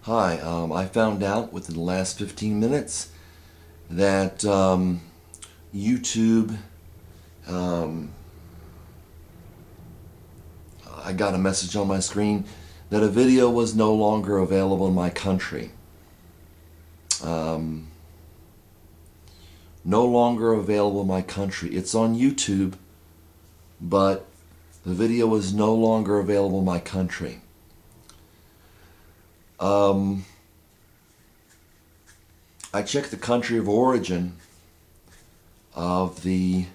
Hi, I found out within the last 15 minutes that YouTube, I got a message on my screen that a video was no longer available in my country. No longer available in my country. It's on YouTube, but the video is no longer available in my country. I checked the country of origin of the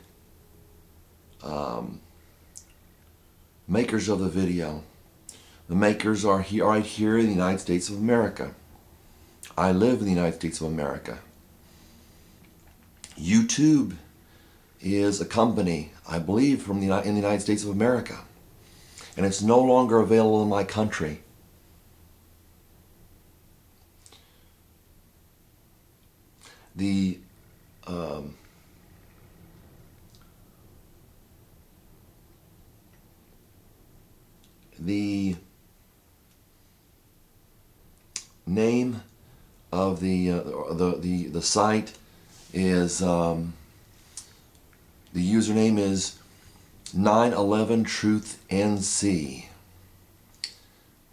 makers of the video. The makers are here, right here in the United States of America. I live in the United States of America. YouTube is a company, I believe, in the United States of America, and it's no longer available in my country. The name of the site is the username is 911 Truth NC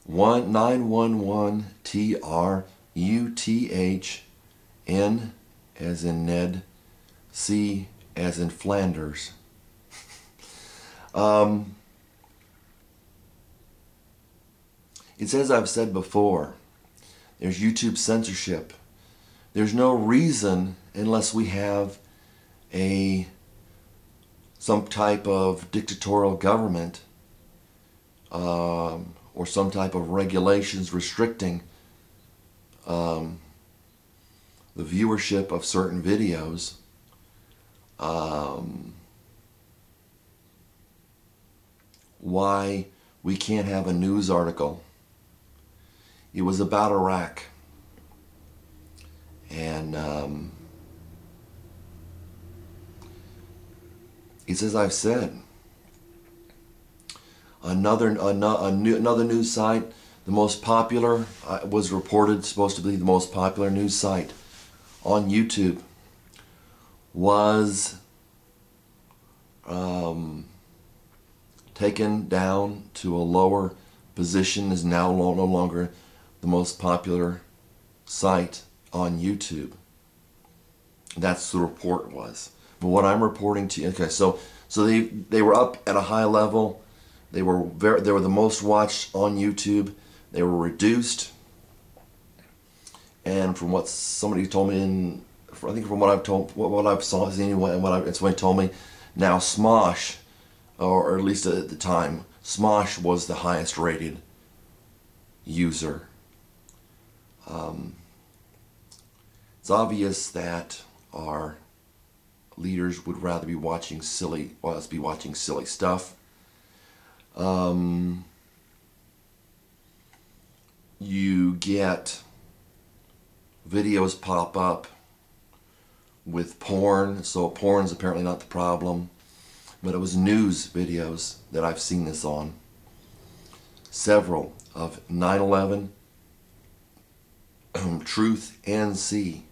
911 TRUTHN as in Ned, C as in Flanders. It's as I've said before, there's YouTube censorship. There's no reason, unless we have some type of dictatorial government or some type of regulations restricting the viewership of certain videos, why we can't have a news article. It was about Iraq, and it's as I've said. Another news site, the most popular, was reported supposed to be the most popular news site on YouTube, was taken down to a lower position, is now no longer the most popular site on YouTube. That's the report was. But what I'm reporting to you, okay, so they were up at a high level. They were the most watched on YouTube. They were reduced, and from what somebody told me, I think from what I've seen and what somebody told me, now Smosh, or at least at the time, Smosh was the highest rated user. It's obvious that our leaders would rather be watching silly stuff. You get videos pop up with porn, so porn's apparently not the problem, but it was news videos that I've seen this on. Several of 9/11 Truth NC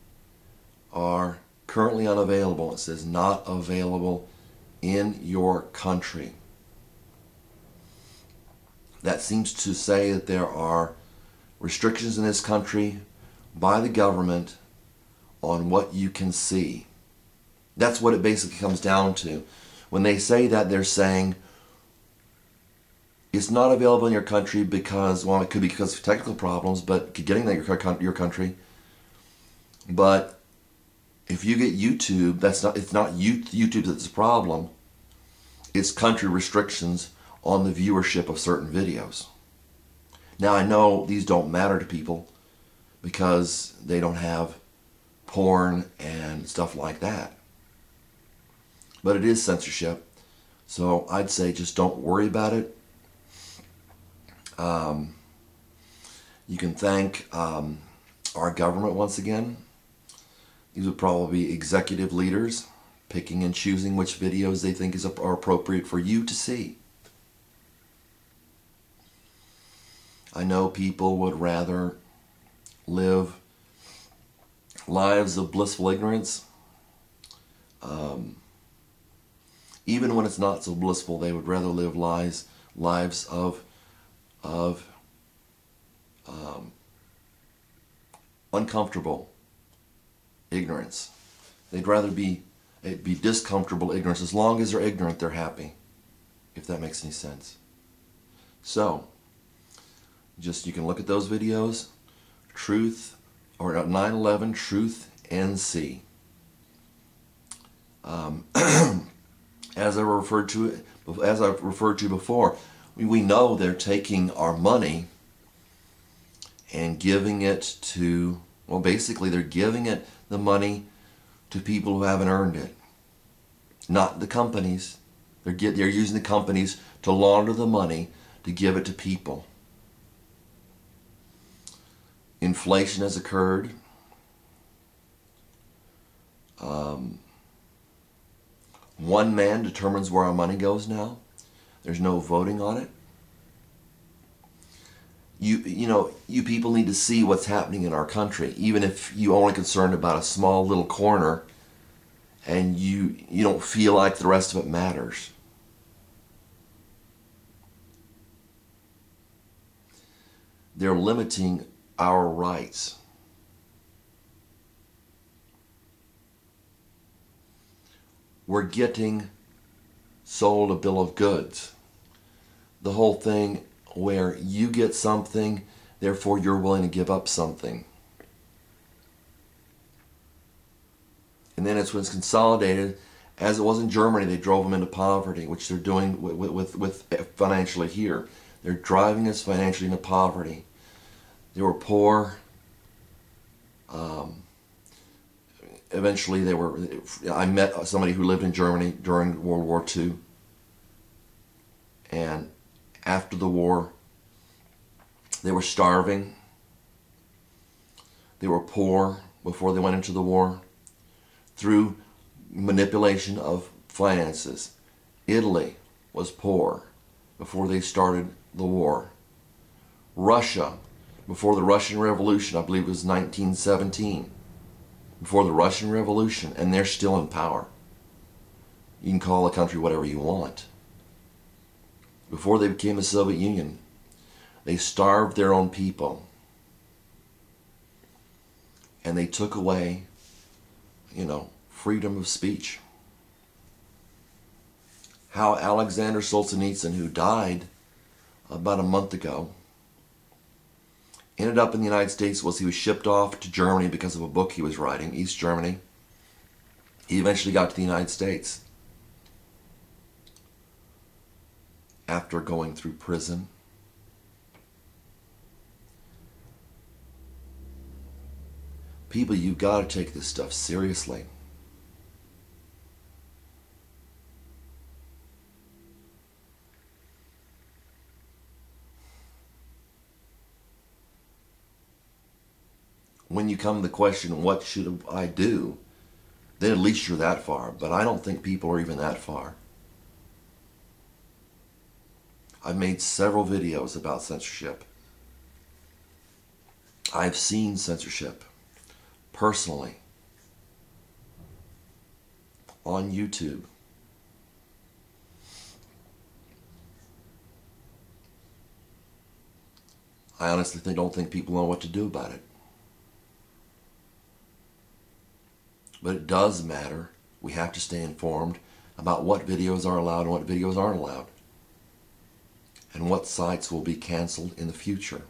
are currently unavailable. It says not available in your country. That seems to say that there are restrictions in this country by the government on what you can see. That's what it basically comes down to. When they say that, they're saying it's not available in your country because, well, it could be because of technical problems, but getting that your country. But if you get YouTube, it's not YouTube that's the problem. It's country restrictions on the viewership of certain videos. Now I know these don't matter to people because they don't have porn and stuff like that. But it is censorship. So I'd say just don't worry about it. You can thank our government once again. These would probably be executive leaders picking and choosing which videos they think are appropriate for you to see. I know people would rather live lives of blissful ignorance. Even when it's not so blissful, they would rather live lives of uncomfortable ignorance. They'd rather be discomfortable ignorance. As long as they're ignorant, they're happy, if that makes any sense. So, you can look at those videos, Truth, or 9/11 Truth NC. As I've referred to before, we know they're taking our money and giving it to, well, basically they're giving the money to people who haven't earned it, not the companies. They're using the companies to launder the money to give it to people. Inflation has occurred. One man determines where our money goes now. There's no voting on it. You people need to see what's happening in our country, even if you're only concerned about a small little corner and you don't feel like the rest of it matters. They're limiting our rights. We're getting sold a bill of goods. The whole thing where you get something, therefore you're willing to give up something. And then it's when it's consolidated, as it was in Germany, they drove them into poverty, which they're doing with financially here. They're driving us financially into poverty. They were poor. Eventually I met somebody who lived in Germany during World War II. And after the war, they were starving. They were poor before they went into the war. Through manipulation of finances. Italy was poor before they started the war. Russia, before the Russian Revolution, I believe it was 1917. Before the Russian Revolution, and they're still in power. You can call the country whatever you want. Before they became the Soviet Union, they starved their own people. And they took away, freedom of speech. How Alexander Solzhenitsyn, who died about a month ago, ended up in the United States was he was shipped off to Germany because of a book he was writing, East Germany. He eventually got to the United States after going through prison. People, you've got to take this stuff seriously. When you come to the question, what should I do? Then at least you're that far. But I don't think people are even that far. I've made several videos about censorship. I've seen censorship personally on YouTube. I honestly don't think people know what to do about it. But it does matter. We have to stay informed about what videos are allowed and what videos aren't allowed. And what sites will be canceled in the future.